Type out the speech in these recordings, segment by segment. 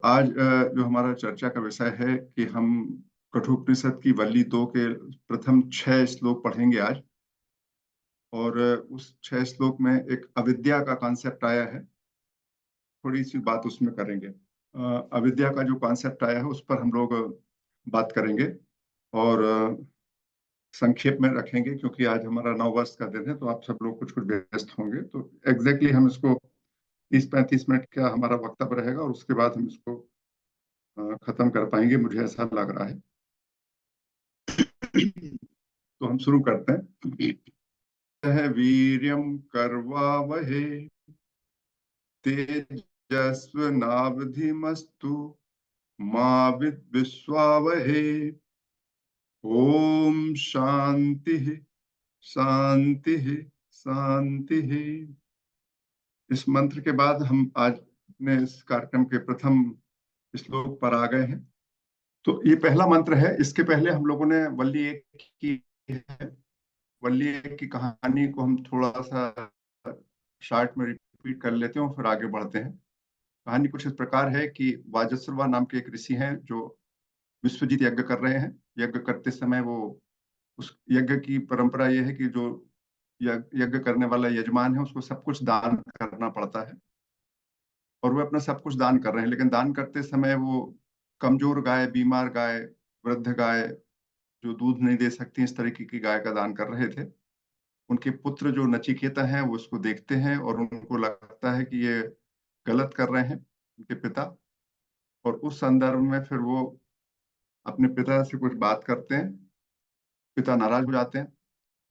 आज जो हमारा चर्चा का विषय है कि हम कठोपनिषद की वल्ली 2 के प्रथम 6 श्लोक पढ़ेंगे आज। और उस 6 श्लोक में एक अविद्या का कॉन्सेप्ट आया है, थोड़ी सी बात उसमें करेंगे। अविद्या का जो कॉन्सेप्ट आया है उस पर हम लोग बात करेंगे और संक्षेप में रखेंगे, क्योंकि आज हमारा 9 वर्ष का दिन है, तो आप सब लोग कुछ कुछ व्यस्त होंगे। तो एग्जैक्टली हम इसको 30-35 मिनट का हमारा वक्तव्य रहेगा और उसके बाद हम इसको खत्म कर पाएंगे, मुझे ऐसा लग रहा है। तो हम शुरू करते हैं। वीर्यम कर्वावहे तेजस्विनावधीमस्तु मा विद्विषावहे। ओम शांति शांति शांति। इस मंत्र के बाद हम आज अपने इस कार्यक्रम के प्रथम श्लोक पर आ गए हैं। तो ये पहला मंत्र है। इसके पहले हम लोगों ने वल्ली 1 की है। वल्ली 1 की कहानी को हम थोड़ा सा शॉर्ट में रिपीट कर लेते हैं और फिर आगे बढ़ते हैं। कहानी कुछ इस प्रकार है कि वाजस्रवा नाम के एक ऋषि हैं जो विश्वजीत यज्ञ कर रहे हैं। यज्ञ करते समय वो, उस यज्ञ की परंपरा ये है कि जो यज्ञ करने वाला यजमान है उसको सब कुछ दान करना पड़ता है, और वो अपना सब कुछ दान कर रहे हैं। लेकिन दान करते समय वो कमजोर गाय, बीमार गाय, वृद्ध गाय, जो दूध नहीं दे सकती, इस तरीके की गाय का दान कर रहे थे। उनके पुत्र जो नचिकेता हैं वो उसको देखते हैं और उनको लगता है कि ये गलत कर रहे हैं उनके पिता। और उस संदर्भ में फिर वो अपने पिता से कुछ बात करते हैं। पिता नाराज हो जाते हैं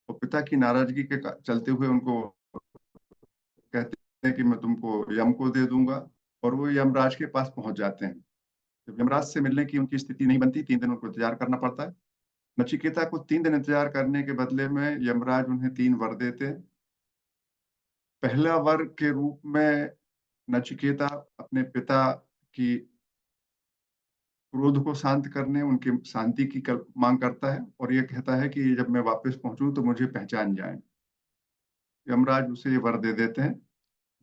और पिता की नाराजगी के चलते हुए उनको कहते हैं कि मैं तुमको यम को दे दूंगा। और वो यमराज के पास पहुंच जाते हैं। जब यमराज से मिलने की उनकी स्थिति नहीं बनती, 3 दिन उनको इंतजार करना पड़ता है। नचिकेता को 3 दिन इंतजार करने के बदले में यमराज उन्हें 3 वर देते हैं। पहला वर के रूप में नचिकेता अपने पिता की क्रोध को शांत करने, उनकी शांति की मांग करता है और ये कहता है कि जब मैं वापस पहुंचूं तो मुझे पहचान जाए। यमराज उसे ये वर दे देते हैं।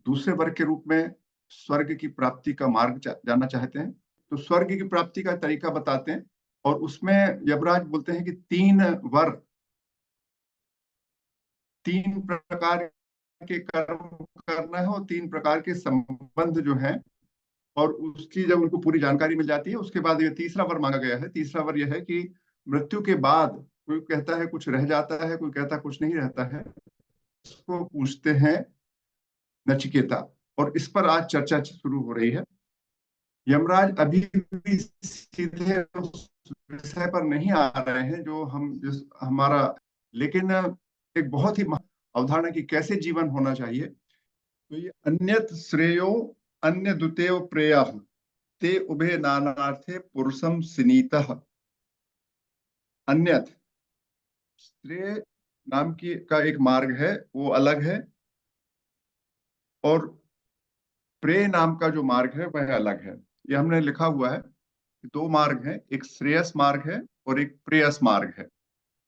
दूसरे वर के रूप में स्वर्ग की प्राप्ति का मार्ग जानना चाहते हैं, तो स्वर्ग की प्राप्ति का तरीका बताते हैं। और उसमें यमराज बोलते हैं कि 3 वर, 3 प्रकार के कर्म करना है और 3 प्रकार के संबंध जो है, और उसकी जब उनको पूरी जानकारी मिल जाती है उसके बाद ये तीसरा वर मांगा गया है। तीसरा वर यह है कि मृत्यु के बाद कोई कहता है कुछ रह जाता है, कोई कहता कुछ नहीं रहता है, इसको पूछते हैं नचिकेता। और इस पर आज चर्चा शुरू हो रही है। यमराज अभी भी सीधे उस विषय पर नहीं आ रहे हैं जो जिस हमारा, लेकिन एक बहुत ही अवधारणा की कैसे जीवन होना चाहिए। तो ये अन्यत श्रेयो अन्य द्वितीय प्रेय ते उभे नानार्थे पुरुषम सिनीतः। अन्यत श्रेय नाम की का एक मार्ग है, वो अलग है, और प्रेय नाम का जो मार्ग है वह अलग है। ये हमने लिखा हुआ है। 2 मार्ग हैं, एक श्रेयस मार्ग है और एक प्रेयस मार्ग है।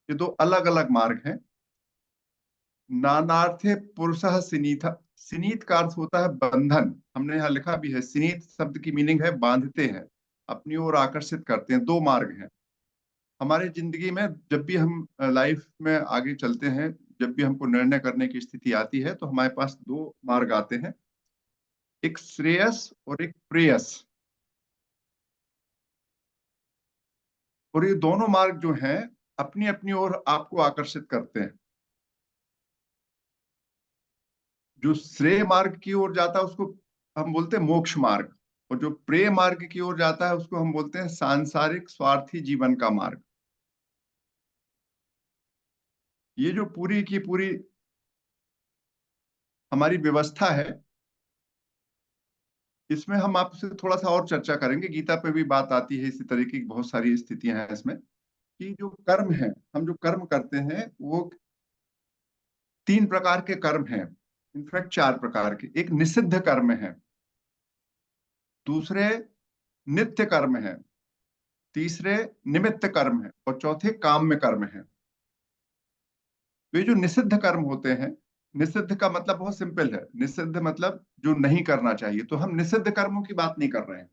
ये 2 अलग अलग मार्ग हैं। नानार्थे पुरुषः सिनीथ। सिनीत का अर्थ होता है बंधन। हमने यहाँ लिखा भी है, सिनीत शब्द की मीनिंग है बांधते हैं, अपनी ओर आकर्षित करते हैं। 2 मार्ग हैं हमारे जिंदगी में। जब भी हम लाइफ में आगे चलते हैं, जब भी हमको निर्णय करने की स्थिति आती है, तो हमारे पास 2 मार्ग आते हैं, एक श्रेयस और एक प्रेयस। और ये दोनों मार्ग जो हैं अपनी अपनी ओर आपको आकर्षित करते हैं। जो श्रेय मार्ग की ओर जाता है उसको हम बोलते हैं मोक्ष मार्ग, और जो प्रेय मार्ग की ओर जाता है उसको हम बोलते हैं सांसारिक स्वार्थी जीवन का मार्ग। ये जो पूरी की पूरी हमारी व्यवस्था है, इसमें हम आपसे थोड़ा सा और चर्चा करेंगे। गीता पे भी बात आती है, इसी तरीके की बहुत सारी स्थितियां हैं इसमें, कि जो कर्म है, हम जो कर्म करते हैं वो 3 प्रकार के कर्म हैं, इनफैक्ट 4 प्रकार के। एक निषिद्ध कर्म है, दूसरे नित्य कर्म है, तीसरे निमित्त कर्म है, और चौथे काम्य कर्म है। तो ये जो निषिद्ध कर्म होते हैं, निषिद्ध का मतलब बहुत सिंपल है। निषिद्ध मतलब जो नहीं करना चाहिए। तो हम निषिद्ध कर्मों की बात नहीं कर रहे हैं।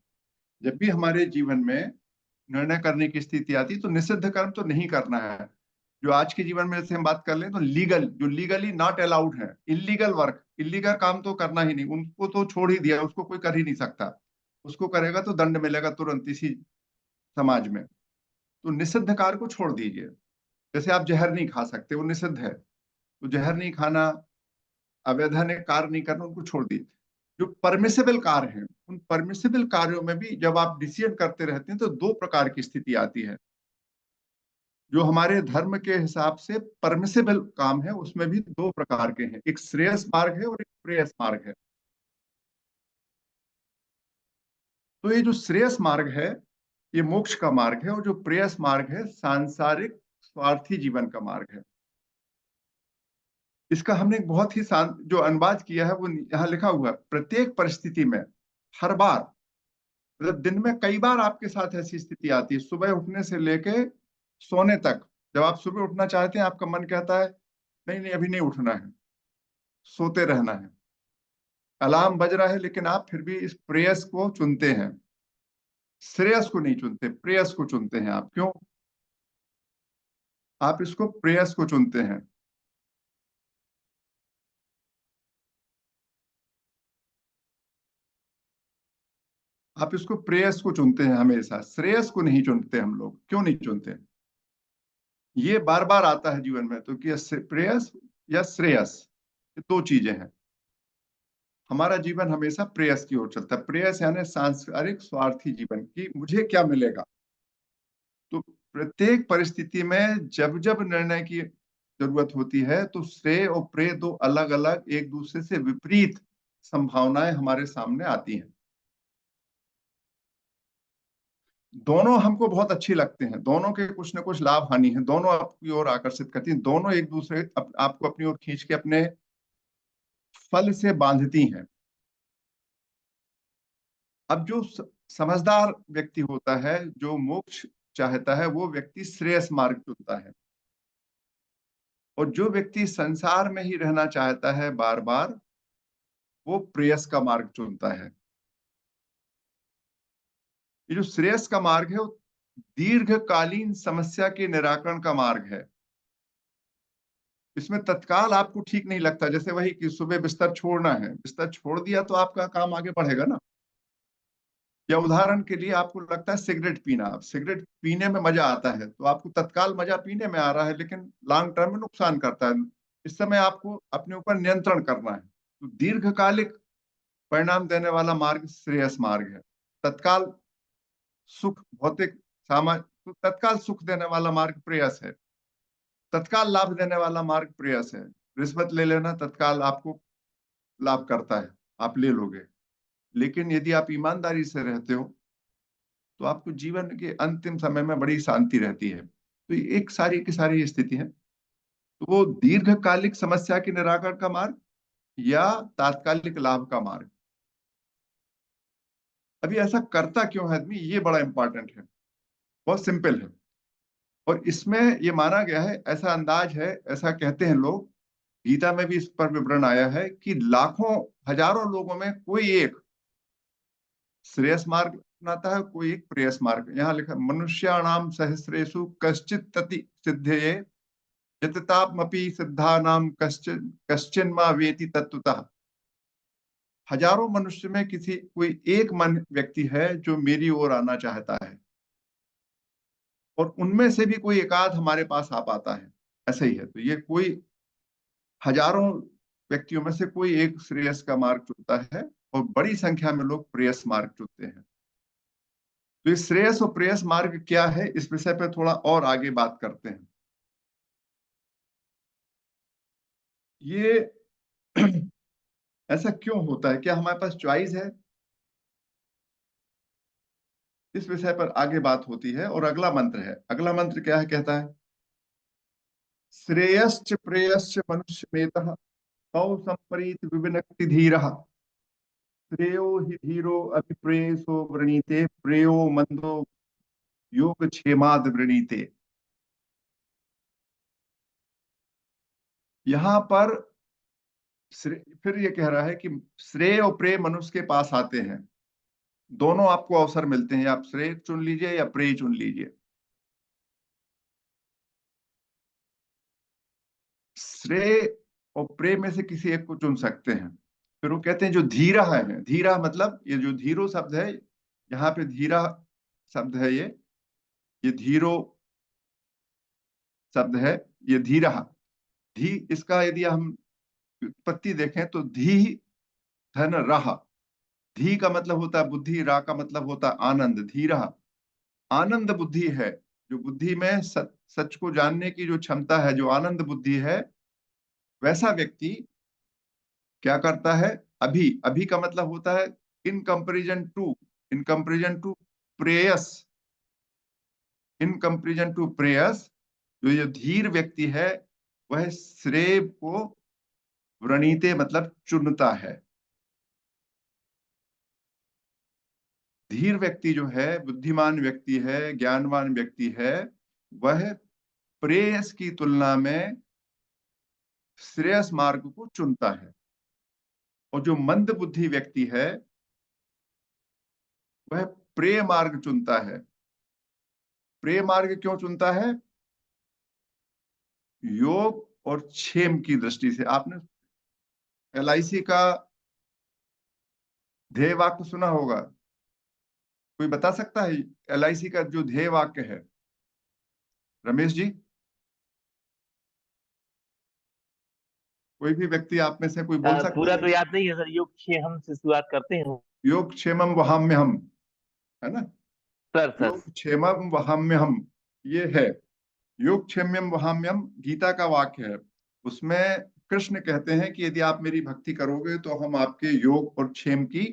जब भी हमारे जीवन में निर्णय करने की स्थिति आती है तो निषिद्ध कर्म तो नहीं करना है। जो आज के जीवन में जैसे हम बात कर लें तो लीगल, जो लीगली नॉट अलाउड है, इलीगल वर्क, इलीगल काम तो करना ही नहीं, उनको तो छोड़ ही दिया, उसको कोई कर ही नहीं सकता। उसको करेगा तो दंड मिलेगा तुरंत इसी समाज में। तो निषिद्ध कार्य को छोड़ दीजिए। जैसे आप जहर नहीं खा सकते, वो निषिद्ध है, तो जहर नहीं खाना, अवैधानिक कार्य नहीं करना, उनको छोड़ दीजिए। जो परमिसिबल कार्य हैं, उन परमिसिबल कार्यों में भी जब आप डिसीजन करते रहते हैं तो दो प्रकार की स्थिति आती है। जो हमारे धर्म के हिसाब से परमिसिबल काम है उसमें भी दो प्रकार के हैं, एक श्रेयस मार्ग है और एक प्रेयस मार्ग है। तो ये जो श्रेयस मार्ग है ये मोक्ष का मार्ग है, और जो प्रेयस मार्ग है सांसारिक स्वार्थी जीवन का मार्ग है। इसका हमने एक बहुत ही शांत जो अनुवाद किया है वो यहाँ लिखा हुआ है, प्रत्येक परिस्थिति में, हर बार, मतलब दिन में कई बार आपके साथ ऐसी स्थिति आती है, सुबह उठने से लेके सोने तक। जब आप सुबह उठना चाहते हैं आपका मन कहता है नहीं नहीं अभी नहीं उठना है, सोते रहना है। अलार्म बज रहा है लेकिन आप फिर भी इस प्रेयस को चुनते हैं, श्रेयस को नहीं चुनते, प्रेयस को चुनते हैं। आप क्यों? आप इसको प्रेयस को चुनते हैं। आप इसको प्रेयस को चुनते हैं हमेशा, श्रेयस को नहीं चुनते। हम लोग क्यों नहीं चुनते? ये बार बार आता है जीवन में, तो कि प्रेयस या श्रेयस, ये दो चीजें हैं। हमारा जीवन हमेशा प्रेयस की ओर चलता है। प्रेयस यानी सांसारिक स्वार्थी जीवन की, मुझे क्या मिलेगा। तो प्रत्येक परिस्थिति में जब जब निर्णय की जरूरत होती है तो श्रेय और प्रेय दो अलग अलग, एक दूसरे से विपरीत संभावनाएं हमारे सामने आती हैं। दोनों हमको बहुत अच्छी लगते हैं, दोनों के कुछ न कुछ लाभ हानि है, दोनों आपकी ओर आकर्षित करती हैं, दोनों एक दूसरे आपको अपनी ओर खींच के अपने फल से बांधती हैं। अब जो समझदार व्यक्ति होता है, जो मोक्ष चाहता है, वो व्यक्ति श्रेयस मार्ग चुनता है। और जो व्यक्ति संसार में ही रहना चाहता है बार बार, वो प्रेयस का मार्ग चुनता है। ये जो श्रेयस का मार्ग है वो दीर्घकालीन समस्या के निराकरण का मार्ग है। इसमें तत्काल आपको ठीक नहीं लगता, जैसे वही कि सुबह बिस्तर छोड़ना है, बिस्तर छोड़ दिया तो आपका काम आगे बढ़ेगा ना। या उदाहरण के लिए आपको लगता है सिगरेट पीना, अब सिगरेट पीने में मजा आता है तो आपको तत्काल मजा पीने में आ रहा है, लेकिन लॉन्ग टर्म में नुकसान करता है। इस समय आपको अपने ऊपर नियंत्रण करना है। तो दीर्घकालिक परिणाम देने वाला मार्ग श्रेयस मार्ग है। तत्काल सुख, भौतिक सामाजिक, तो तत्काल सुख देने वाला मार्ग प्रेयस है। तत्काल लाभ देने वाला मार्ग प्रेयस है। रिश्वत ले लेना तत्काल आपको लाभ करता है, आप ले लोगे। लेकिन यदि आप ईमानदारी से रहते हो तो आपको जीवन के अंतिम समय में बड़ी शांति रहती है। तो ये एक सारी की सारी स्थिति है। तो वो दीर्घकालिक समस्या के निराकरण का मार्ग या तात्कालिक लाभ का मार्ग। अभी ऐसा करता क्यों है आदमी, ये बड़ा इंपॉर्टेंट है। बहुत सिंपल है। और इसमें ये माना गया है, ऐसा अंदाज है, ऐसा कहते हैं लोग, गीता में भी इस पर विवरण आया है कि लाखों हजारों लोगों में कोई एक श्रेयस मार्ग अपनाता है, कोई एक प्रेयस मार्ग। यहाँ लिखा, मनुष्याणाम सहस्रेषु कश्चित तति सिद्धये यततामपि सिद्धानाम कश्चिन कश्चिन मा वेति तत्वतः। हजारों मनुष्य में किसी कोई एक मन व्यक्ति है जो मेरी ओर आना चाहता है, और उनमें से भी कोई एकाध हमारे पास आ पाता है। ऐसे ही है। तो ये कोई हजारों व्यक्तियों में से कोई एक श्रेयस का मार्ग चुनता है, और बड़ी संख्या में लोग प्रेयस मार्ग चुनते हैं। तो ये श्रेयस और प्रेयस मार्ग क्या है, इस विषय पर थोड़ा और आगे बात करते हैं। ये ऐसा क्यों होता है, क्या हमारे पास चॉइस है? इस विषय पर आगे बात होती है। और अगला मंत्र है, अगला मंत्र क्या है, कहता है, श्रेयश्च प्रेयश्च मनुष्य मेतः तौ संपरीत विविनक्ति धीरः श्रेयो हि धीरो अभिप्रेयसो वृणीते प्रेयो मंदो योग क्षेमाद वृणीते। यहाँ पर फिर ये कह रहा है कि श्रेय और प्रेय मनुष्य के पास आते हैं। दोनों आपको अवसर मिलते हैं, आप श्रेय चुन लीजिए या प्रेय चुन लीजिए। श्रेय और प्रेय में से किसी एक को चुन सकते हैं। फिर वो कहते हैं जो धीरा है, धीरा मतलब ये जो धीरो शब्द है, यहाँ पे धीरा शब्द है, ये धीरो शब्द है, ये धीरा। धी, इसका यदि हम उत्पत्ति देखें तो धी धन रहा। धी का मतलब होता है बुद्धि, रा का मतलब होता है आनंद। धीरा आनंद बुद्धि है, जो बुद्धि में सच को जानने की जो क्षमता है, जो आनंद बुद्धि है, वैसा व्यक्ति क्या करता है? अभी, अभी का मतलब होता है in comparison to, in comparison to प्रेयस, इन कंपेरिजन टू प्रेयस। जो ये धीर व्यक्ति है वह श्रेय को व्रणीते मतलब चुनता है। धीर व्यक्ति जो है, बुद्धिमान व्यक्ति है, ज्ञानवान व्यक्ति है, वह प्रेयस की तुलना में श्रेयस मार्ग को चुनता है। और जो मंद बुद्धि व्यक्ति है वह प्रेय मार्ग चुनता है। प्रेय मार्ग क्यों चुनता है? योग और क्षेम की दृष्टि से। आपने एलआईसी का ध्येय वाक्य सुना होगा, कोई बता सकता है एलआईसी का जो ध्येय वाक्य है? रमेश जी, कोई भी व्यक्ति आप में से कोई बोल सकता पूरा है? तो याद नहीं है सर, योग छे हम से शुरुआत करते हैं। योग क्षेमम वहाम्य हम, है ना? Sir sir. योग क्षेमम वहाम्य हम, ये है योग क्षेम्यम वहाम्यम, गीता का वाक्य है। उसमें कृष्ण कहते हैं कि यदि आप मेरी भक्ति करोगे तो हम आपके योग और क्षेम की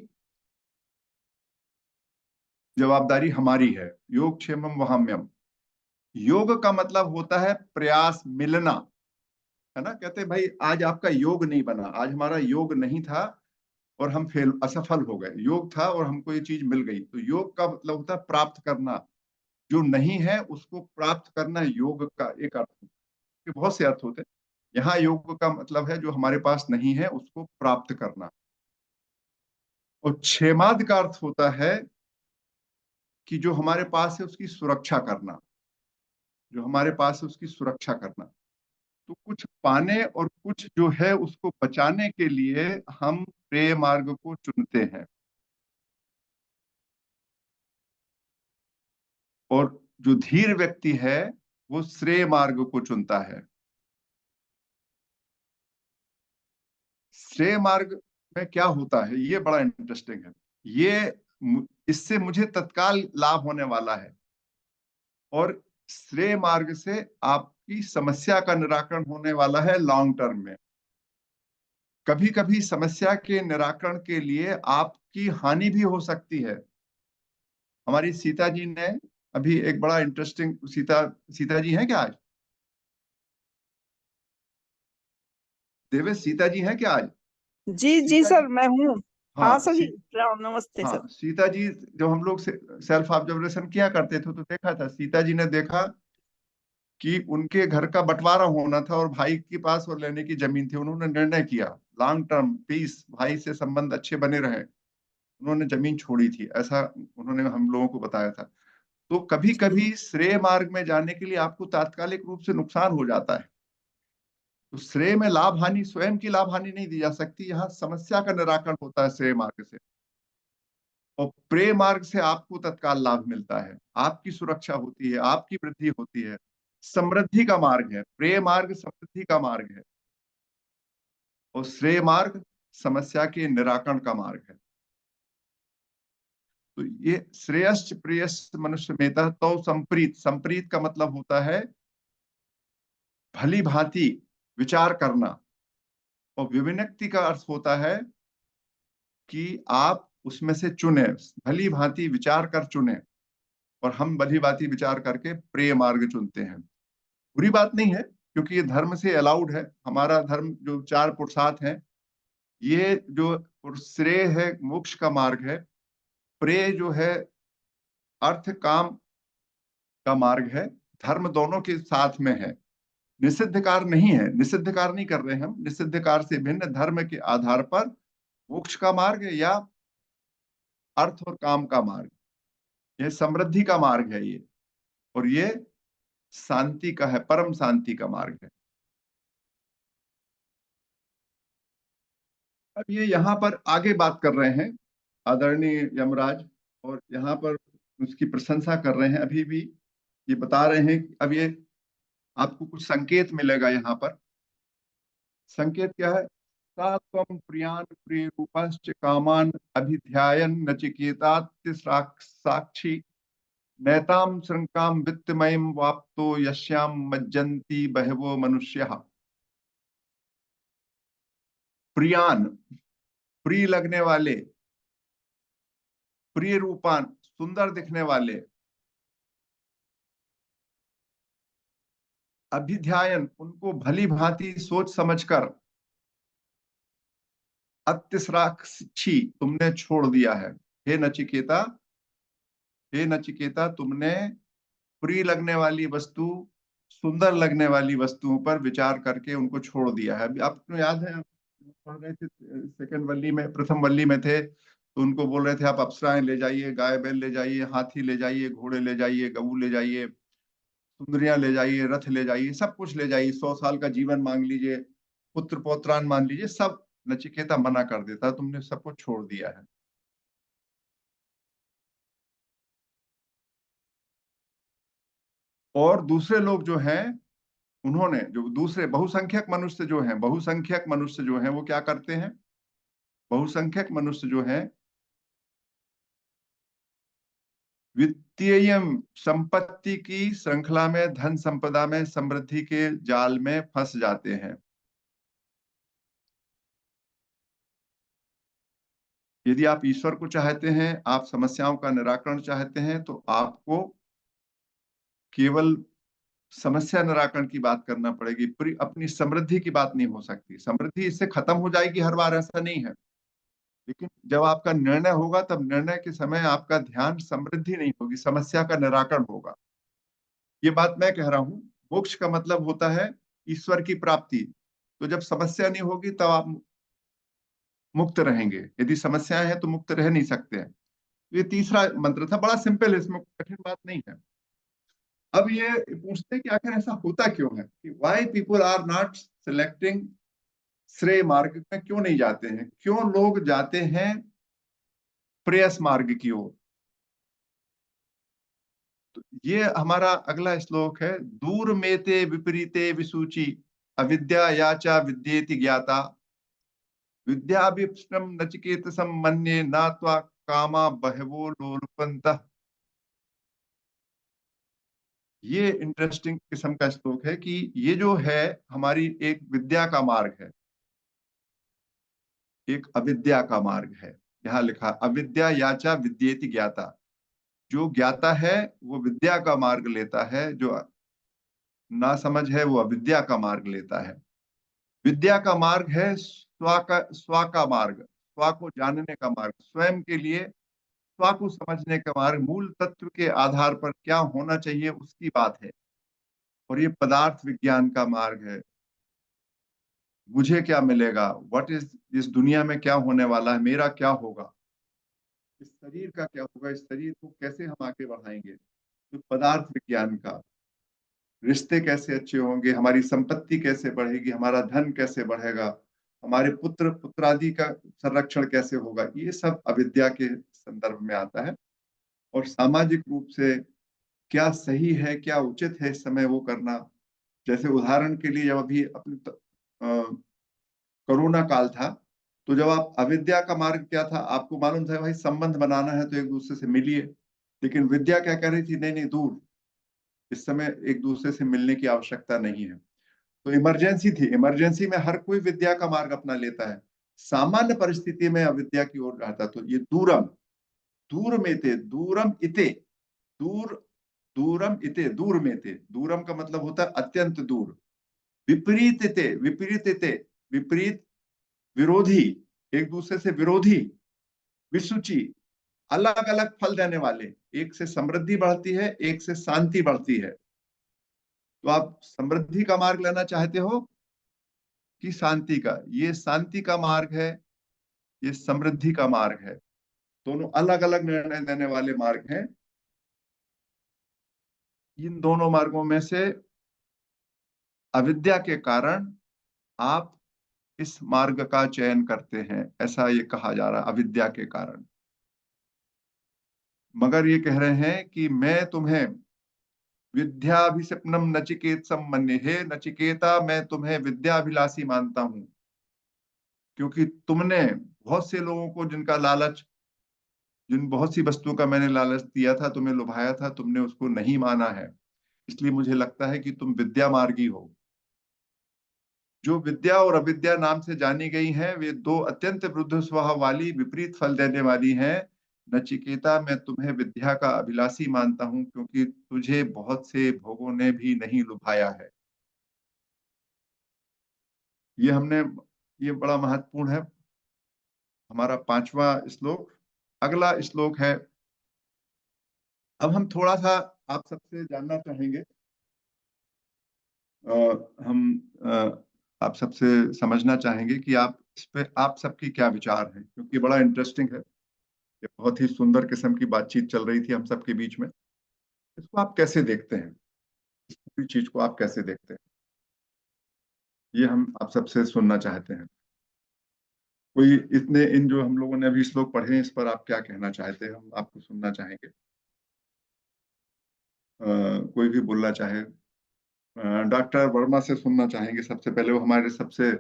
जवाबदारी हमारी है। योग क्षेमम वहाम्यम। योग का मतलब होता है प्रयास, मिलना, है ना? कहते हैं भाई आज आपका योग नहीं बना, आज हमारा योग नहीं था और हम फेल, असफल हो गए। योग था और हमको ये चीज मिल गई। तो योग का मतलब होता है प्राप्त करना, जो नहीं है उसको प्राप्त करना। योग का एक अर्थ होता है, के बहुत से अर्थ होते हैं। यहाँ योग का मतलब है जो हमारे पास नहीं है उसको प्राप्त करना। और क्षेमाद का अर्थ होता है कि जो हमारे पास है उसकी सुरक्षा करना, जो हमारे पास है उसकी सुरक्षा करना। तो कुछ पाने और कुछ जो है उसको बचाने के लिए हम प्रेय मार्ग को चुनते हैं। और जो धीर व्यक्ति है वो श्रेय मार्ग को चुनता है। श्रेय मार्ग में क्या होता है, ये बड़ा इंटरेस्टिंग है। इससे मुझे तत्काल लाभ होने वाला है, और श्रेय मार्ग से आपकी समस्या का निराकरण होने वाला है लॉन्ग टर्म में। कभी कभी समस्या के निराकरण के लिए आपकी हानि भी हो सकती है। हमारी सीता जी ने अभी एक बड़ा इंटरेस्टिंग, सीता सीता जी हैं क्या आज? देवेश, सीता जी हैं क्या आज? जी जी सीता सर, जी, मैं हूँ। हाँ हाँ सर जी, प्रणाम, नमस्ते हाँ सर। सीता जी, जब हम लोग सेल्फ ऑब्जर्वेशन किया करते थे तो देखा था, सीता जी ने देखा कि उनके घर का बंटवारा होना था और भाई के पास और लेने की जमीन थी। उन्होंने निर्णय किया लॉन्ग टर्म पीस, भाई से संबंध अच्छे बने रहे, उन्होंने जमीन छोड़ी थी, ऐसा उन्होंने हम लोगों को बताया था। तो कभी जी कभी श्रेय मार्ग में जाने के लिए आपको तात्कालिक रूप से नुकसान हो जाता है। तो श्रेय में लाभ हानि, स्वयं की लाभ हानि नहीं दी जा सकती, यहाँ समस्या का निराकरण होता है श्रेय मार्ग से। और प्रेय मार्ग से आपको तत्काल लाभ मिलता है, आपकी सुरक्षा होती है, आपकी वृद्धि होती है, समृद्धि का मार्ग है। प्रेय मार्ग समृद्धि का मार्ग है और श्रेय मार्ग समस्या के निराकरण का मार्ग है। तो ये श्रेयश्च प्रेयश्च मनुष्य में तो संप्रीत, संप्रीत का मतलब होता है भली भांति विचार करना। और विविनक्ति का अर्थ होता है कि आप उसमें से चुने, भली भांति विचार कर चुने। और हम भली भांति विचार करके प्रेय मार्ग चुनते हैं। बुरी बात नहीं है, क्योंकि ये धर्म से अलाउड है। हमारा धर्म जो चार पुरुषार्थ हैं, ये जो श्रेय है मोक्ष का मार्ग है, प्रेय जो है अर्थ काम का मार्ग है। धर्म दोनों के साथ में है, निषिद्ध कार्य नहीं है, निषिद्ध कार्य नहीं कर रहे हैं हम। निषिद्ध कार्य से भिन्न धर्म के आधार पर मोक्ष का मार्ग या अर्थ और काम का मार्ग, ये समृद्धि का मार्ग है ये, और ये शांति का है, परम शांति का मार्ग है। अब ये यहाँ पर आगे बात कर रहे हैं आदरणीय यमराज, और यहाँ पर उसकी प्रशंसा कर रहे हैं। अभी भी ये बता रहे हैं, अब ये आपको कुछ संकेत मिलेगा यहाँ पर। संकेत क्या है? सा त्वं प्रियान प्रिय रूपश्च कामान अभिध्यायन नचिकेतात्य साक्षी नैताम शृंकाम वित्तमयीं वाप्तो यस्याम मज्जन्ति बहवो मनुष्यः। प्रियान, प्रिय लगने वाले, प्रिय रूपान, सुंदर दिखने वाले, अभिध्यायन, उनको भली भांति सोच समझकर, अत्यसराक्षी, तुमने छोड़ दिया है। हे नचिकेता, हे नचिकेता, तुमने प्रिय लगने वाली वस्तु, सुंदर लगने वाली वस्तुओं पर विचार करके उनको छोड़ दिया है। आपको याद है, आप पढ़ रहे थे सेकंड वल्ली में, प्रथम वल्ली में थे, तो उनको बोल रहे थे आप अप्सराएं ले जाइए, गाय बैल ले जाइए, हाथी ले जाइए, घोड़े ले जाइए, गऊ ले जाइए, सुंदरियां ले जाइए, रथ ले जाइए, सब कुछ ले जाइए, 100 साल का जीवन मांग लीजिए, पुत्र पौत्रान मान लीजिए, सब। नचिकेता मना कर देता, तुमने सब कुछ छोड़ दिया है। और दूसरे लोग जो हैं, उन्होंने, जो दूसरे बहुसंख्यक मनुष्य जो हैं, बहुसंख्यक मनुष्य जो हैं, वो क्या करते हैं? बहुसंख्यक मनुष्य जो हैं, वित्तीय संपत्ति की श्रृंखला में, धन संपदा में, समृद्धि के जाल में फंस जाते हैं। यदि आप ईश्वर को चाहते हैं, आप समस्याओं का निराकरण चाहते हैं, तो आपको केवल समस्या निराकरण की बात करना पड़ेगी, पूरी अपनी समृद्धि की बात नहीं हो सकती। समृद्धि इससे खत्म हो जाएगी हर बार, ऐसा नहीं है, लेकिन जब आपका निर्णय होगा, तब निर्णय के समय आपका ध्यान समृद्धि नहीं होगी, समस्या का निराकरण होगा। ये बात मैं कह रहा हूं। मोक्ष का मतलब होता है ईश्वर की प्राप्ति। तो जब समस्या नहीं होगी, तब आप मुक्त रहेंगे। यदि समस्याएं हैं तो मुक्त रह नहीं सकते हैं। ये तीसरा मंत्र था, बड़ा सिंपल है, इसमें कठिन बात नहीं है। अब ये पूछते हैं कि आखिर ऐसा होता क्यों है, कि why people are not selecting श्रेय मार्ग में क्यों नहीं जाते हैं, क्यों लोग जाते हैं प्रेयस मार्ग की ओर। तो ये हमारा अगला श्लोक है। दूर मेते विपरीते विसूचि अविद्या याचा विद्येति ज्ञाता विद्याभिप्सनम नचिकेतसम मन्ये नात्वा कामा बहवो लोलुपन्तः। ये इंटरेस्टिंग किस्म का श्लोक है कि ये जो है हमारी एक विद्या का मार्ग है, एक अविद्या का मार्ग है। यहाँ लिखा अविद्या याचा विद्येति ज्ञाता। जो ज्ञाता है वो विद्या का मार्ग लेता है, जो ना समझ है वो अविद्या का मार्ग लेता है। विद्या का मार्ग है स्व का मार्ग, स्व को जानने का मार्ग, स्वयं के लिए स्व को समझने का मार्ग, मूल तत्व के आधार पर क्या होना चाहिए उसकी बात है। और ये पदार्थ विज्ञान का मार्ग है। मुझे क्या मिलेगा, व्हाट इज, इस दुनिया में क्या होने वाला है, मेरा क्या होगा, इस शरीर का क्या होगा, इस शरीर को कैसे हम आगे बढ़ाएंगे, तो पदार्थ विज्ञान का, रिश्ते कैसे अच्छे होंगे, हमारी संपत्ति कैसे बढ़ेगी, हमारा धन कैसे बढ़ेगा, हमारे पुत्र पुत्रादि का संरक्षण कैसे होगा, ये सब अविद्या के संदर्भ में आता है। और सामाजिक रूप से क्या सही है, क्या उचित है इस समय वो करना। जैसे उदाहरण के लिए, जब अभी अपने कोरोना काल था, तो जब आप, अविद्या का मार्ग क्या था, आपको मालूम था भाई संबंध बनाना है तो एक दूसरे से मिलिए। लेकिन विद्या क्या कह रही थी, नहीं नहीं, दूर, इस समय एक दूसरे से मिलने की आवश्यकता नहीं है। तो इमरजेंसी थी, इमरजेंसी में हर कोई विद्या का मार्ग अपना लेता है, सामान्य परिस्थिति में अविद्या की ओर जाता। तो ये दूरम, दूर में थे, दूरम इते, दूर, दूरम इते, दूर में थे। दूरम का मतलब होता है अत्यंत दूर। विपरीत थे, विपरीत थे, विपरीत, विरोधी, एक दूसरे से विरोधी, विसुचि, अलग अलग फल देने वाले। एक से समृद्धि बढ़ती है, एक से शांति बढ़ती है। तो आप समृद्धि का मार्ग लेना चाहते हो कि शांति का? ये शांति का मार्ग है, ये समृद्धि का मार्ग है। दोनों अलग अलग निर्णय देने वाले मार्ग हैं। इन दोनों मार्गों में से अविद्या के कारण आप इस मार्ग का चयन करते हैं, ऐसा ये कहा जा रहा है, अविद्या के कारण। मगर ये कह रहे हैं कि मैं तुम्हें विद्याभिषिप्नम नचिकेत सम्मन्य, हे नचिकेता मैं तुम्हें विद्याभिलाषी मानता हूं, क्योंकि तुमने बहुत से लोगों को जिनका लालच, जिन बहुत सी वस्तुओं का मैंने लालच दिया था, तुम्हें लुभाया था, तुमने उसको नहीं माना है। इसलिए मुझे लगता है कि तुम विद्या मार्गी हो। जो विद्या और अविद्या नाम से जानी गई हैं, वे दो अत्यंत विरुद्ध स्वभाव वाली, विपरीत फल देने वाली हैं। नचिकेता मैं तुम्हें विद्या का अभिलाषी मानता हूं, क्योंकि तुझे बहुत से भोगों ने भी नहीं लुभाया है। ये हमने, ये बड़ा महत्वपूर्ण है, हमारा 5वां श्लोक। अगला श्लोक है, अब हम थोड़ा सा आप सबसे जानना चाहेंगे, हम आप सबसे समझना चाहेंगे कि आप इस पे, आप सबकी क्या विचार हैं, क्योंकि बड़ा इंटरेस्टिंग है। ये बहुत ही सुंदर किस्म की बातचीत चल रही थी हम सबके बीच में। इसको आप कैसे देखते हैं, इस पूरी चीज को आप कैसे देखते हैं, ये हम आप सबसे सुनना चाहते हैं। कोई इतने, इन जो हम लोगों ने अभी श्लोक पढ़े हैं, इस पर आप क्या कहना चाहते हैं, हम आपको सुनना चाहेंगे। कोई भी बोलना चाहे। डॉक्टर वर्मा से सुनना चाहेंगे सबसे पहले, वो हमारे सबसे,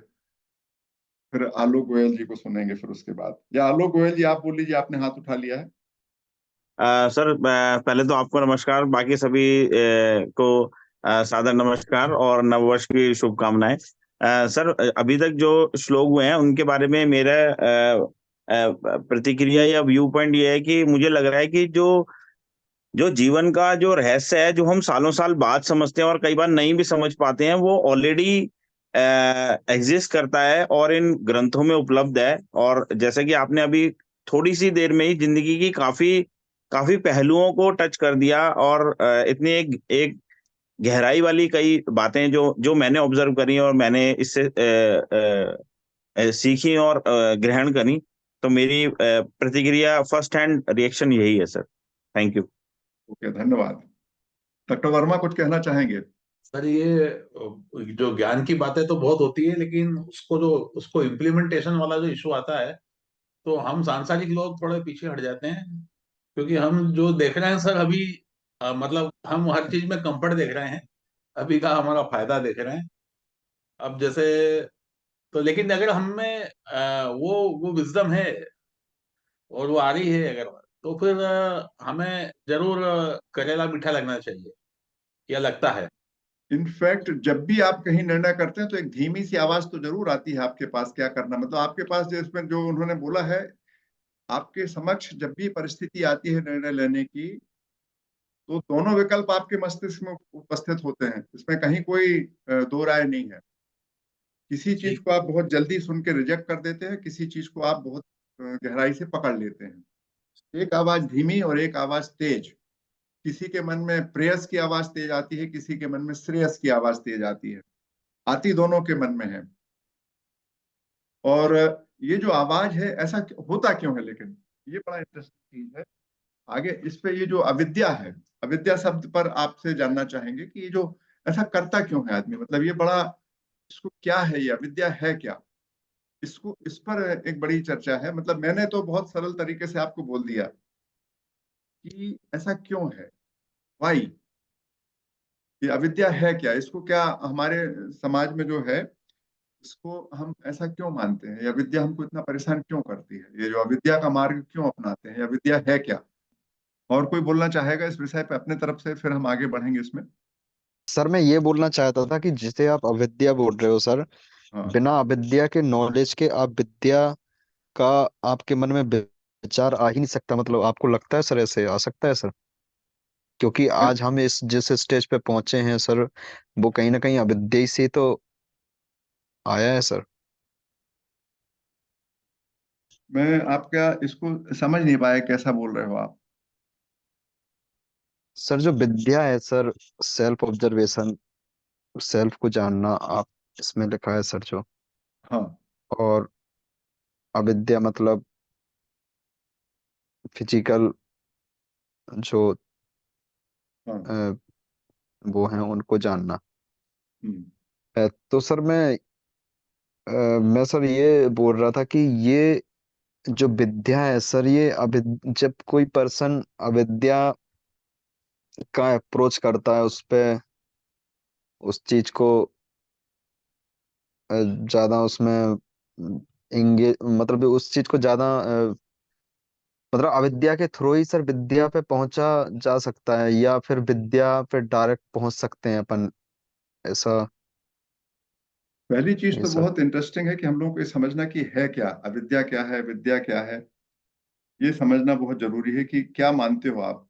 फिर आलोक गोयल जी को सुनेंगे, फिर उसके बाद, या आलोक गोयल जी आप बोल लीजिए, आपने हाथ उठा लिया है। सर पहले तो आपको नमस्कार, बाकी सभी को सादर नमस्कार और नववर्ष की शुभकामनाएं। सर अभी तक जो श्लोक हुए हैं उनके बारे में मेरा प्रतिक्रिया या व्यू पॉइंट ये है कि मुझे लग रहा है कि जो जो जीवन का जो रहस्य है, जो हम सालों साल बाद समझते हैं और कई बार नहीं भी समझ पाते हैं, वो ऑलरेडी एग्जिस्ट करता है और इन ग्रंथों में उपलब्ध है। और जैसे कि आपने अभी थोड़ी सी देर में ही जिंदगी की काफी काफी पहलुओं को टच कर दिया और इतनी एक गहराई वाली कई बातें जो जो मैंने ऑब्जर्व करी और मैंने इससे सीखी और ग्रहण करी। तो मेरी प्रतिक्रिया, फर्स्ट हैंड रिएक्शन यही है सर। Thank you. ओके, धन्यवाद। डॉक्टर वर्मा कुछ कहना चाहेंगे। सर ये जो ज्ञान की बातें तो बहुत होती है, लेकिन उसको इम्प्लीमेंटेशन वाला जो इशू आता है, तो हम सांसारिक लोग थोड़े पीछे हट जाते हैं। क्योंकि हम जो देख रहे हैं सर अभी, मतलब हम हर चीज में कंफर्ट देख रहे हैं, अभी का हमारा फायदा देख रहे हैं। अब जैसे, तो लेकिन अगर हम में वो विजडम है और वो आ रही है अगर, तो फिर हमें जरूर करेला मीठा लगना चाहिए, या लगता है। इनफैक्ट जब भी आप कहीं निर्णय करते हैं, तो एक धीमी सी आवाज तो जरूर आती है आपके पास, क्या करना, मतलब आपके पास जो इसमें जो उन्होंने बोला है, आपके समक्ष जब भी परिस्थिति आती है निर्णय लेने की, तो दोनों विकल्प आपके मस्तिष्क में उपस्थित होते हैं, इसमें कहीं कोई दो राय नहीं है। किसी चीज को आप बहुत जल्दी सुन के रिजेक्ट कर देते हैं, किसी चीज को आप बहुत गहराई से पकड़ लेते हैं। एक आवाज धीमी और एक आवाज तेज। किसी के मन में प्रेयस की आवाज तेज आती है, किसी के मन में श्रेयस की आवाज तेज आती है, आती दोनों के मन में है। और ये जो आवाज है, ऐसा होता क्यों है, लेकिन ये बड़ा इंटरेस्टिंग चीज है। आगे इस पे ये जो अविद्या है, अविद्या शब्द पर आपसे जानना चाहेंगे कि ये जो ऐसा करता क्यों है आदमी, मतलब ये बड़ा, इसको क्या है, ये अविद्या है क्या, इसको, इस पर एक बड़ी चर्चा है। मतलब मैंने तो बहुत सरल तरीके से आपको बोल दिया कि ऐसा क्यों है, वाई, ये अविद्या है क्या, इसको क्या हमारे समाज में जो है, इसको हम ऐसा क्यों मानते हैं, ये अविद्या हमको इतना परेशान क्यों करती है, ये जो अविद्या का मार्ग क्यों अपनाते हैं, ये अविद्या है क्या। और कोई बोलना चाहेगा इस विषय पे अपने तरफ से, फिर हम आगे बढ़ेंगे इसमें। सर मैं ये बोलना चाहता था कि जिसे आप अविद्या बोल रहे हो सर, हाँ, बिना अविद्या के नॉलेज के आप विद्या का आपके मन में विचार आ ही नहीं सकता। मतलब आपको लगता है सर ऐसे आ सकता है सर? क्योंकि मैं आज हम इस जिस स्टेज पे पहुंचे हैं सर, वो कहीं ना कहीं अविद्या से तो आया है सर। मैं आपका इसको समझ नहीं पाया, कैसा बोल रहे हो आप। सर जो विद्या है सर, सेल्फ ऑब्जर्वेशन, सेल्फ को जानना, आप इसमें लिखा है सर जो। हाँ, और अविद्या मतलब फिजिकल जो हाँ। वो हैं उनको जानना। हम्म। तो सर मैं सर ये बोल रहा था कि ये जो विद्या है सर, ये जब कोई पर्सन अविद्या का अप्रोच करता है, उस पे उस चीज को ज्यादा उसमें इंगे मतलब उस चीज को ज्यादा मतलब अविद्या के थ्रू ही सर विद्या पे पहुंचा जा सकता है, या फिर विद्या पे डायरेक्ट पहुंच सकते हैं अपन, ऐसा? पहली चीज ये तो सर। बहुत इंटरेस्टिंग है कि हम लोगों को ये समझना कि है क्या अविद्या, क्या है विद्या, क्या है। ये समझना बहुत जरूरी है कि क्या मानते हो आप,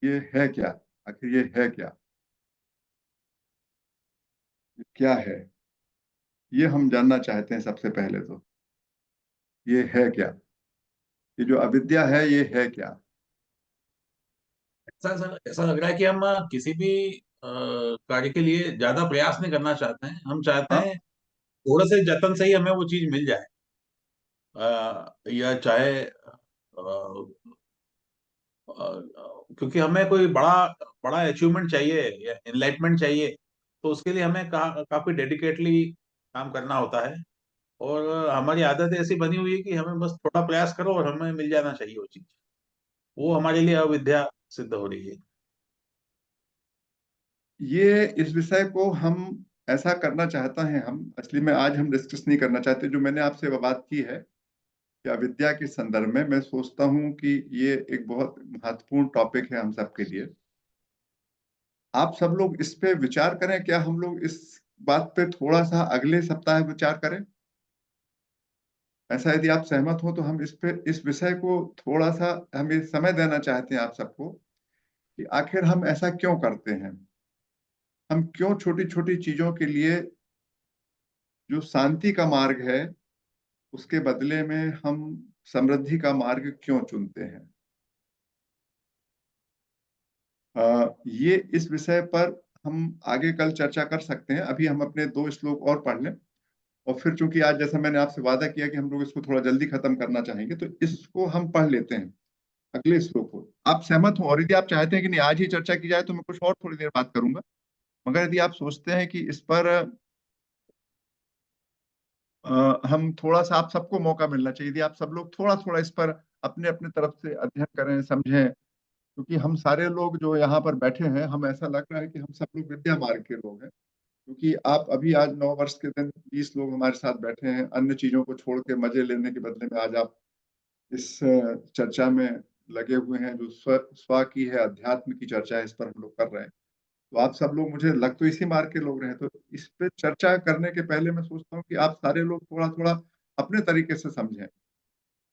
ये है क्या, आखिर ये है क्या, ये क्या है, ये हम जानना चाहते हैं सबसे पहले तो। ये है क्या, ये जो अविद्या है ये है क्या। ऐसा लग रहा है कि हम किसी भी कार्य के लिए ज्यादा प्रयास नहीं करना चाहते हैं। हम चाहते हाँ। हैं थोड़े से जतन से ही हमें वो चीज मिल जाए। या चाहे क्योंकि हमें कोई बड़ा बड़ा अचीवमेंट चाहिए या एनलाइटमेंट चाहिए, तो उसके लिए हमें काफी डेडिकेटली काम करना होता है। और हमारी आदत ऐसी बनी हुई है कि हमें बस थोड़ा प्रयास करो और हमें मिल जाना चाहिए वो चीज। वो हमारे लिए अविद्या सिद्ध हो रही है। ये इस विषय को हम ऐसा करना चाहता है, हम असली में आज हम डिस्कस नहीं करना चाहते। जो मैंने आपसे बात की है कि अविद्या के संदर्भ में, मैं सोचता हूँ कि ये एक बहुत महत्वपूर्ण टॉपिक है हम सबके लिए। आप सब लोग इस पे विचार करें, क्या हम लोग इस बात पे थोड़ा सा अगले सप्ताह विचार करें? ऐसा यदि आप सहमत हो तो हम इस पे, इस विषय को थोड़ा सा, हम ये समय देना चाहते हैं आप सबको कि आखिर हम ऐसा क्यों करते हैं। हम क्यों छोटी छोटी चीजों के लिए जो शांति का मार्ग है उसके बदले में हम समृद्धि का मार्ग क्यों चुनते हैं। ये इस विषय पर हम आगे कल चर्चा कर सकते हैं। अभी हम अपने 2 श्लोक और पढ़ लें, और फिर चूंकि आज जैसा मैंने आपसे वादा किया कि हम लोग इसको थोड़ा जल्दी खत्म करना चाहेंगे, तो इसको हम पढ़ लेते हैं, अगले श्लोक को। आप सहमत हो? और यदि आप चाहते हैं कि नहीं आज ही चर्चा की जाए तो मैं कुछ और थोड़ी देर बात करूंगा। मगर यदि आप सोचते हैं कि इस पर हम थोड़ा सा, आप सबको मौका मिलना चाहिए, यदि आप सब लोग थोड़ा थोड़ा इस पर अपने अपने तरफ से अध्ययन करें, समझें, क्योंकि हम सारे लोग जो यहाँ पर बैठे हैं, हम ऐसा लग रहा है कि हम सब लोग विद्या मार्ग के लोग हैं। क्योंकि आप अभी आज 9 वर्ष के दिन 20 लोग हमारे साथ बैठे हैं, अन्य चीजों को छोड़ के मजे लेने के बदले में आज आप इस चर्चा में लगे हुए हैं, जो स्व की है, अध्यात्म की चर्चा है, इस पर हम लोग कर रहे हैं। तो आप सब लोग, मुझे लग तो इसी मार्ग के लोग रहे हैं। तो इस पे चर्चा करने के पहले मैं सोचता हूँ कि आप सारे लोग थोड़ा थोड़ा अपने तरीके से समझें,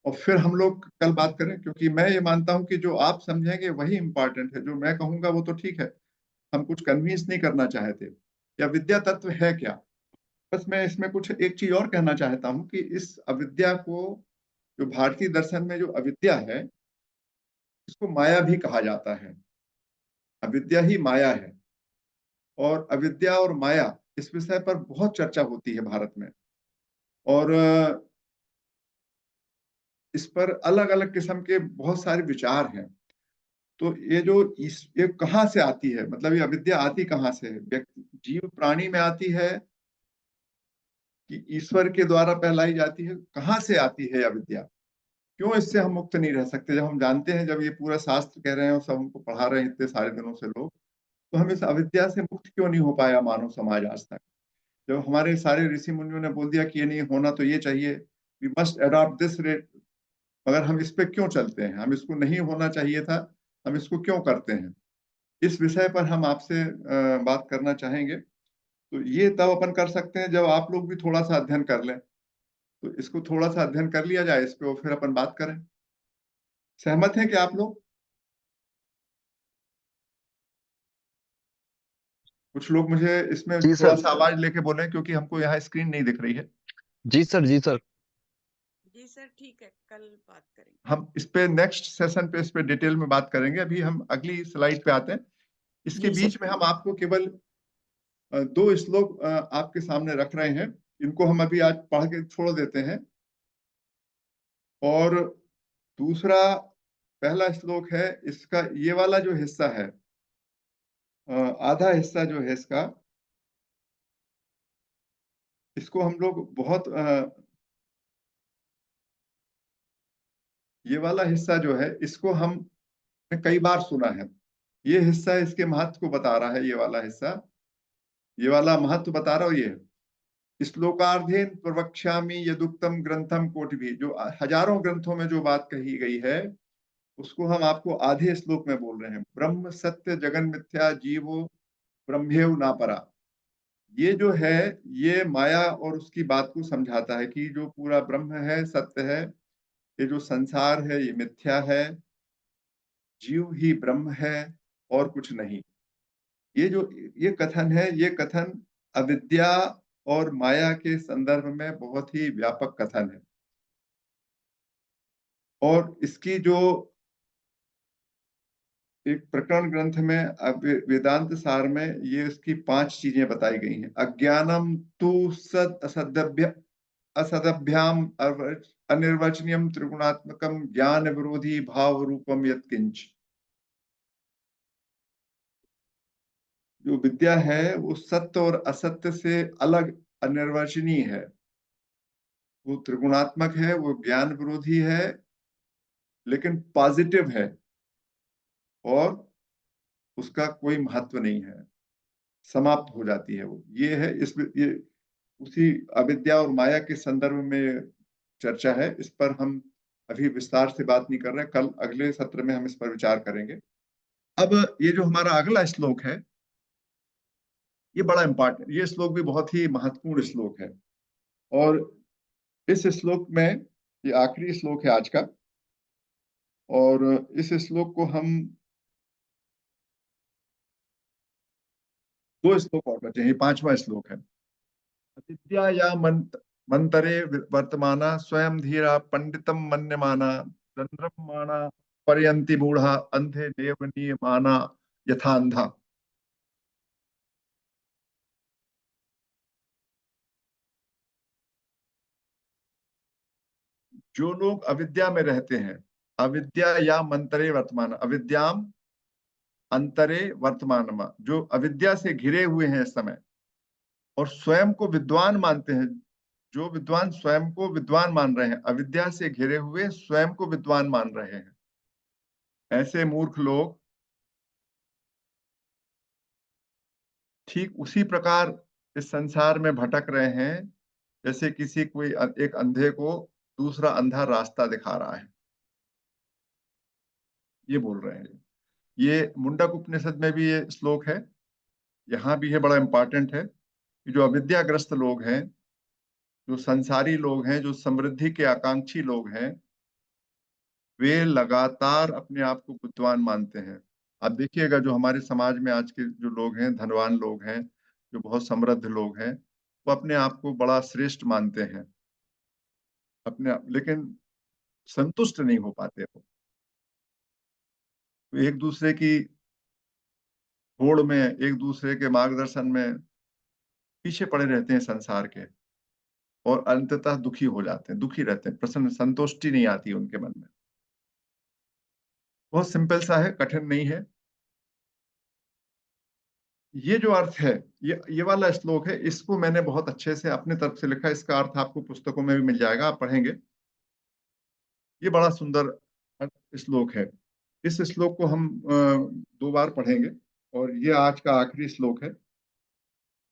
और फिर हम लोग कल बात करें। क्योंकि मैं ये मानता हूँ कि जो आप समझेंगे वही इंपॉर्टेंट है, जो मैं कहूंगा वो तो ठीक है, हम कुछ कन्विंस नहीं करना चाहते। या विद्या तत्व है क्या। बस मैं इसमें कुछ एक चीज और कहना चाहता हूँ कि इस अविद्या को, जो भारतीय दर्शन में जो अविद्या है, इसको माया भी कहा जाता है। अविद्या ही माया है। और अविद्या और माया, इस विषय पर बहुत चर्चा होती है भारत में। और इस पर अलग अलग किस्म के बहुत सारे विचार हैं। तो ये जो ये कहाँ से आती है, मतलब ये अविद्या आती कहाँ से है? व्यक्ति, जीव प्राणी में आती है कि ईश्वर के द्वारा फैलाई जाती है? कहाँ से आती है अविद्या? क्यों इससे हम मुक्त नहीं रह सकते? जब हम जानते हैं, जब ये पूरा शास्त्र कह रहे हैं और सब हमको पढ़ा रहे हैं इतने सारे दिनों से लोग, तो हम इस अविद्या से मुक्त क्यों नहीं हो पाया मानव समाज आज तक? जब हमारे सारे ऋषि मुनियों ने बोल दिया कि ये नहीं होना तो ये चाहिए, we must adopt this rate, मगर हम इस पे क्यों चलते हैं? हम इसको नहीं होना चाहिए था, हम इसको क्यों करते हैं? इस विषय पर हम आपसे बात करना चाहेंगे। तो ये तब अपन कर सकते हैं जब आप लोग भी थोड़ा सा अध्ययन कर लें। तो इसको थोड़ा सा अध्ययन कर लिया जाए इस पे, और फिर अपन बात करें। सहमत हैं क्या आप लोग? कुछ लोग मुझे इसमें जी थोड़ा सर। सा आवाज लेके बोले, क्योंकि हमको यहाँ स्क्रीन नहीं दिख रही है। जी सर। जी सर। जी सर, ठीक है, कल बात करेंगे। हम इस पे नेक्स्ट सेशन पे इस पे डिटेल में बात करेंगे। अभी हम अगली स्लाइड पे आते हैं। इसके जी बीच सर। में हम आपको केवल 2 श्लोक आपके सामने रख रहे हैं। इनको हम अभी आज पढ़ के छोड़ देते हैं, और दूसरा, पहला श्लोक है इसका, ये वाला जो हिस्सा है, आधा हिस्सा जो है इसका, इसको हम लोग बहुत ये वाला हिस्सा जो है इसको हम कई बार सुना है। ये हिस्सा इसके महत्व को बता रहा है, ये वाला हिस्सा, ये वाला महत्व बता रहा हूं। ये श्लोकार्धेन प्रवक्ष्यामि यदुक्तम ग्रंथम कोटिभिः, जो हजारों ग्रंथों में जो बात कही गई है उसको हम आपको आधे श्लोक में बोल रहे हैं। ब्रह्म सत्य जगन मिथ्या जीवो ब्रह्मेव ना परा। ये जो है ये माया और उसकी बात को समझाता है कि जो पूरा ब्रह्म है, सत्य है, ये जो संसार है ये मिथ्या है, जीव ही ब्रह्म है और कुछ नहीं। ये जो ये कथन है, ये कथन अविद्या और माया के संदर्भ में बहुत ही व्यापक कथन है। और इसकी जो एक प्रकरण ग्रंथ में वेदांत सार में ये इसकी 5 चीजें बताई गई हैं। अज्ञानम तु सद असदभ्याम अनिर्वचनीयम त्रिगुणात्मकम ज्ञान विरोधी भाव रूपम यत्किंच। जो विद्या है वो सत्य और असत्य से अलग अनिर्वचनीय है, वो त्रिगुणात्मक है, वो ज्ञान विरोधी है, लेकिन पॉजिटिव है और उसका कोई महत्व नहीं है, समाप्त हो जाती है वो। ये है इसमें, ये उसी अविद्या और माया के संदर्भ में चर्चा है। इस पर हम अभी विस्तार से बात नहीं कर रहे हैं, कल अगले सत्र में हम इस पर विचार करेंगे। अब ये जो हमारा अगला श्लोक है ये बड़ा इंपॉर्टेंट, ये श्लोक भी बहुत ही महत्वपूर्ण श्लोक है। और इस श्लोक में, ये आखिरी श्लोक है आज का, और इस श्लोक को हम 2 श्लोक और बचे हैं, ये 5वां श्लोक है। अविद्या या मंतरे वर्तमाना स्वयं धीरा पंडितम मन्यमाना चंद्रमाना पर्यंति मूढ़ा अंधे देव नियमाना यथांधा। जो लोग अविद्या में रहते हैं, अविद्या या मंतरे वर्तमान, अविद्याम अंतरे वर्तमान, जो अविद्या से घिरे हुए हैं इस समय और स्वयं को विद्वान मानते हैं, जो विद्वान स्वयं को विद्वान मान रहे हैं, अविद्या से घिरे हुए स्वयं को विद्वान मान रहे हैं, ऐसे मूर्ख लोग ठीक उसी प्रकार इस संसार में भटक रहे हैं जैसे किसी कोई एक अंधे को दूसरा अंधा रास्ता दिखा रहा है, ये बोल रहे हैं। ये मुंडक उपनिषद में भी ये श्लोक है, यहाँ भी है, बड़ा इंपॉर्टेंट है कि जो अविद्याग्रस्त लोग हैं, जो संसारी लोग हैं, जो समृद्धि के आकांक्षी लोग हैं, वे लगातार अपने आप को बुद्धिमान मानते हैं। आप देखिएगा जो हमारे समाज में आज के जो लोग हैं, धनवान लोग हैं, जो बहुत समृद्ध लोग हैं, वो अपने आप को बड़ा श्रेष्ठ मानते हैं अपने आप, लेकिन संतुष्ट नहीं हो पाते वो। एक दूसरे की होड़ में, एक दूसरे के मार्गदर्शन में पीछे पड़े रहते हैं संसार के, और अंततः दुखी हो जाते हैं, दुखी रहते हैं, प्रसन्न, संतुष्टि नहीं आती उनके मन में। बहुत सिंपल सा है, कठिन नहीं है। ये जो अर्थ है, ये वाला श्लोक है, इसको मैंने बहुत अच्छे से अपने तरफ से लिखा, इसका अर्थ आपको पुस्तकों में भी मिल जाएगा, आप पढ़ेंगे। ये बड़ा सुंदर श्लोक है। इस श्लोक को हम 2 बार पढ़ेंगे, और ये आज का आखिरी श्लोक है।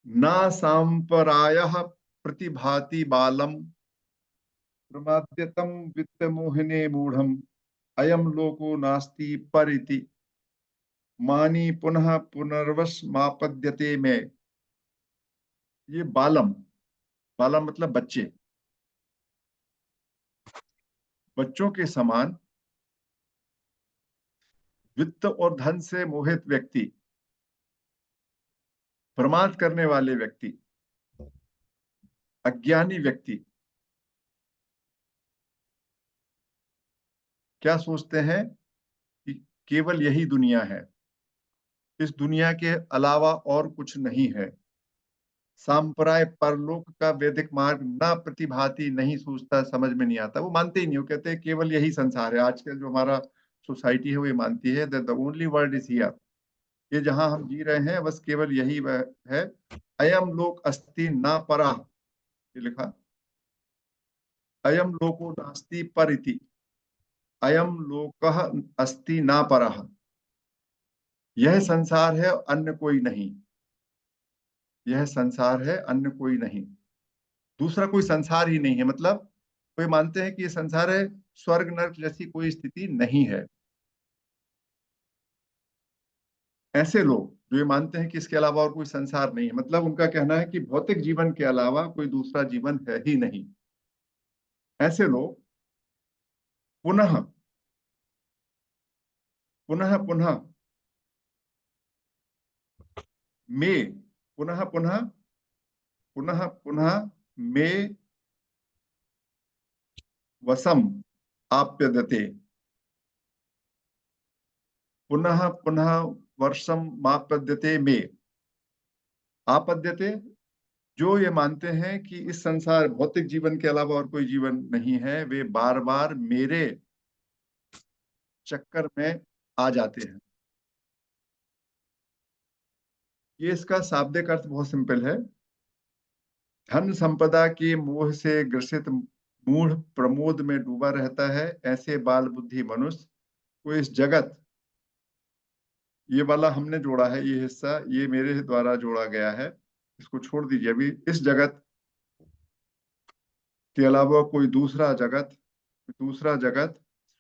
ना सांपरायः प्रतिभाति बालम प्रमाद्यतम वित्त मोहिने मूढ़म अयम लोको नास्ति परिति मानी पुनः पुनर्वश मापद्यते में। ये बालम, बालम मतलब बच्चे, बच्चों के समान वित्त और धन से मोहित व्यक्ति, प्रमाद करने वाले व्यक्ति, अज्ञानी व्यक्ति क्या सोचते हैं कि केवल यही दुनिया है, इस दुनिया के अलावा और कुछ नहीं है, सांप्राय परलोक का वैदिक मार्ग ना प्रतिभाति, नहीं सूझता, समझ में नहीं आता। वो मानते ही नहीं, वो कहते हैं केवल यही संसार है। आजकल जो हमारा सोसाइटी है वो ये मानती है that the only world is here, ये जहां हम जी रहे हैं बस केवल यही वह है। अयम लोक अस्ति ना परा, ये लिखा, अयम लोको नास्ति पर इति, अयम लोकः अस्ति ना परः, यह संसार है अन्य कोई नहीं, यह संसार है अन्य कोई नहीं, दूसरा कोई संसार ही नहीं है। मतलब कोई मानते हैं कि ये संसार है, स्वर्ग नरक जैसी कोई स्थिति नहीं है। ऐसे लोग जो ये मानते हैं कि इसके अलावा और कोई संसार नहीं है, मतलब उनका कहना है कि भौतिक जीवन के अलावा कोई दूसरा जीवन है ही नहीं। ऐसे लोग पुनः पुनः पुनः में पुनः पुनः पुनः पुनः में वसम आप्यदते, पुनः पुनः वर्षम मापद्यते में आपद्यते, जो ये मानते हैं कि इस संसार भौतिक जीवन के अलावा और कोई जीवन नहीं है, वे बार बार मेरे चक्कर में आ जाते हैं। ये इसका शाब्दिक अर्थ बहुत सिंपल है। धन संपदा के मोह से ग्रसित मूढ़ प्रमोद में डूबा रहता है, ऐसे बाल बुद्धि मनुष्य को इस जगत, ये वाला हमने जोड़ा है, ये हिस्सा ये मेरे द्वारा जोड़ा गया है, इसको छोड़ दीजिए अभी, इस जगत के अलावा कोई दूसरा जगत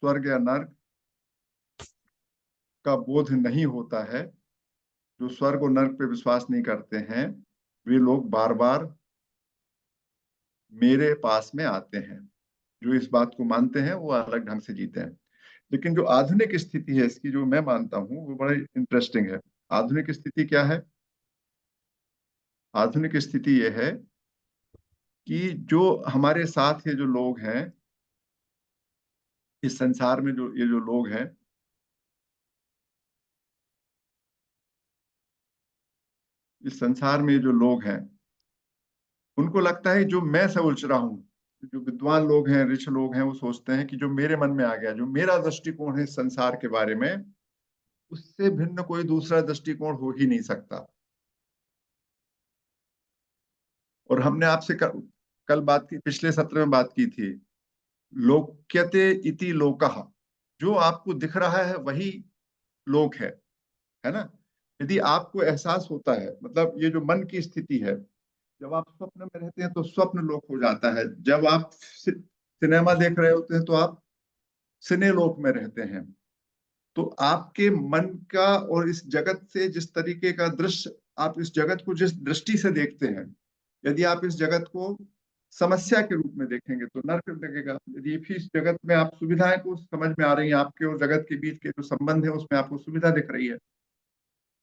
स्वर्ग या नर्क का बोध नहीं होता है। जो स्वर्ग और नर्क पे विश्वास नहीं करते हैं वे लोग बार बार मेरे पास में आते हैं। जो इस बात को मानते हैं वो अलग ढंग से जीते हैं। लेकिन जो आधुनिक स्थिति है इसकी, जो मैं मानता हूँ वो बड़ा इंटरेस्टिंग है। आधुनिक स्थिति क्या है? आधुनिक स्थिति ये है कि जो हमारे साथ ये जो लोग हैं, इस संसार में जो ये जो लोग हैं, इस संसार में जो लोग हैं, उनको लगता है जो मैं से उलझ रहा हूँ, जो विद्वान लोग हैं, रिच लोग हैं, वो सोचते हैं कि जो मेरे मन में आ गया, जो मेरा दृष्टिकोण है इस संसार के बारे में, उससे भिन्न कोई दूसरा दृष्टिकोण हो ही नहीं सकता। और हमने आपसे कल बात की, पिछले सत्र में बात की थी, लोक्यते इति लोकः, जो आपको दिख रहा है वही लोक है ना। यदि आपको एहसास होता है, मतलब ये जो मन की स्थिति है, जब आप स्वप्न में रहते हैं तो स्वप्न लोक हो जाता है, जब आप सिनेमा देख रहे होते हैं तो आप सिने लोक में रहते हैं। तो आपके मन का और इस जगत से जिस तरीके का दृश्य, आप इस जगत को जिस दृष्टि से देखते हैं, यदि आप इस जगत को समस्या के रूप में देखेंगे तो नर्क लगेगा। यदि इस जगत में आप सुविधाएं को समझ में आ रही हैं, आपके और जगत के बीच के जो संबंध है उसमें आपको सुविधा दिख रही है,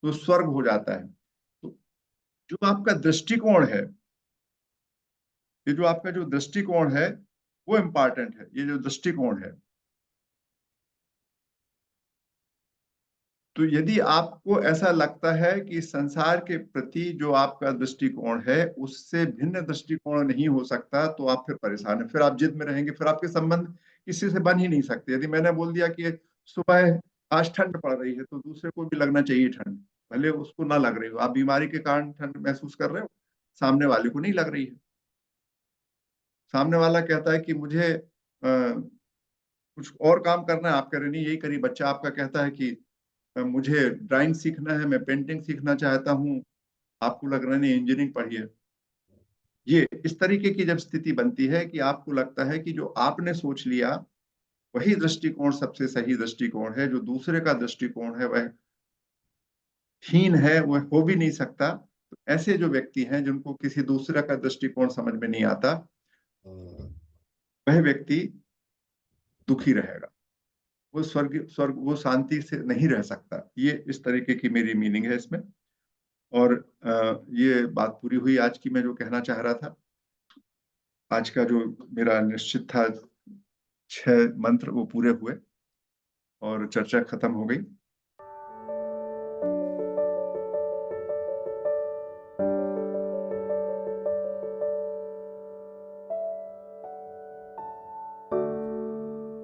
तो स्वर्ग हो जाता है। तो जो आपका दृष्टिकोण है, ये जो आपका जो दृष्टिकोण है वो इम्पॉर्टेंट है। ये जो दृष्टिकोण है, तो यदि आपको ऐसा लगता है कि संसार के प्रति जो आपका दृष्टिकोण है उससे भिन्न दृष्टिकोण नहीं हो सकता, तो आप फिर परेशान है, फिर आप जिद में रहेंगे, फिर आपके संबंध किसी से बन ही नहीं सकते। यदि मैंने बोल दिया कि सुबह आज ठंड पड़ रही है तो दूसरे को भी लगना चाहिए ठंड, भले उसको ना लग रही हो। आप बीमारी के कारण ठंड महसूस कर रहे हो, सामने वाले को नहीं लग रही है। सामने वाला कहता है कि मुझे कुछ और काम करना है, आप कह रहे नहीं यही करिए। बच्चा आपका कहता है कि मुझे ड्राइंग सीखना है, मैं पेंटिंग सीखना चाहता हूँ, आपको लग रहा है नहीं इंजीनियरिंग पढ़िए। ये इस तरीके की जब स्थिति बनती है कि आपको लगता है कि जो आपने सोच लिया वही दृष्टिकोण सबसे सही दृष्टिकोण है, जो दूसरे का दृष्टिकोण है वह हीन है, वह हो भी नहीं सकता। तो ऐसे जो व्यक्ति हैं जिनको किसी दूसरे का दृष्टिकोण समझ में नहीं आता, वह व्यक्ति दुखी रहेगा, वो स्वर्ग वो शांति से नहीं रह सकता। ये इस तरीके की मेरी मीनिंग है इसमें। और ये बात पूरी हुई आज की, मैं जो कहना चाह रहा था। आज का जो मेरा निश्चित था 6 मंत्र वो पूरे हुए और चर्चा खत्म हो गई।